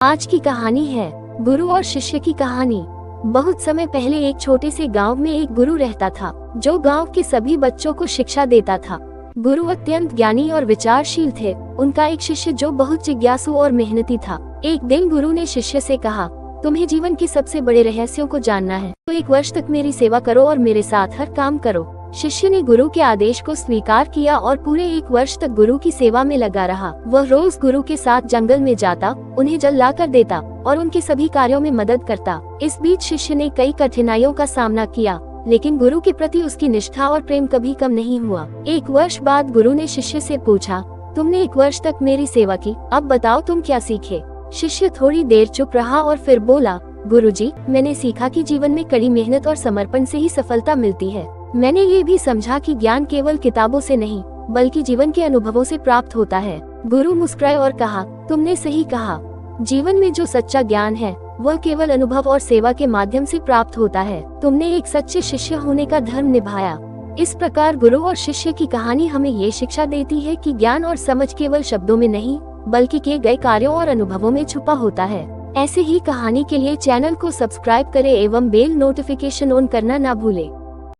आज की कहानी है गुरु और शिष्य की कहानी। बहुत समय पहले एक छोटे से गांव में एक गुरु रहता था, जो गांव के सभी बच्चों को शिक्षा देता था। गुरु अत्यंत ज्ञानी और विचारशील थे। उनका एक शिष्य जो बहुत जिज्ञासु और मेहनती था। एक दिन गुरु ने शिष्य से कहा, तुम्हें जीवन के सबसे बड़े रहस्यों को जानना है तो 1 वर्ष तक मेरी सेवा करो और मेरे साथ हर काम करो। शिष्य ने गुरु के आदेश को स्वीकार किया और पूरे 1 वर्ष तक गुरु की सेवा में लगा रहा। वह रोज गुरु के साथ जंगल में जाता, उन्हें जल ला कर देता और उनके सभी कार्यों में मदद करता। इस बीच शिष्य ने कई कठिनाइयों का सामना किया, लेकिन गुरु के प्रति उसकी निष्ठा और प्रेम कभी कम नहीं हुआ। 1 वर्ष बाद गुरु ने शिष्य से पूछा, तुमने 1 वर्ष तक मेरी सेवा की, अब बताओ तुम क्या सीखे। शिष्य थोड़ी देर चुप रहा और फिर बोला, गुरुजी, मैंने सीखा कि जीवन में कड़ी मेहनत और समर्पण से ही सफलता मिलती है। मैंने ये भी समझा कि ज्ञान केवल किताबों से नहीं बल्कि जीवन के अनुभवों से प्राप्त होता है। गुरु मुस्कुराए और कहा, तुमने सही कहा। जीवन में जो सच्चा ज्ञान है वह केवल अनुभव और सेवा के माध्यम से प्राप्त होता है। तुमने एक सच्चे शिष्य होने का धर्म निभाया। इस प्रकार गुरु और शिष्य की कहानी हमें ये शिक्षा देती है कि ज्ञान और समझ केवल शब्दों में नहीं बल्कि किए गए कार्यों और अनुभवों में छुपा होता है। ऐसे ही कहानी के लिए चैनल को सब्सक्राइब करें एवं बेल नोटिफिकेशन ऑन करना ना भूलें।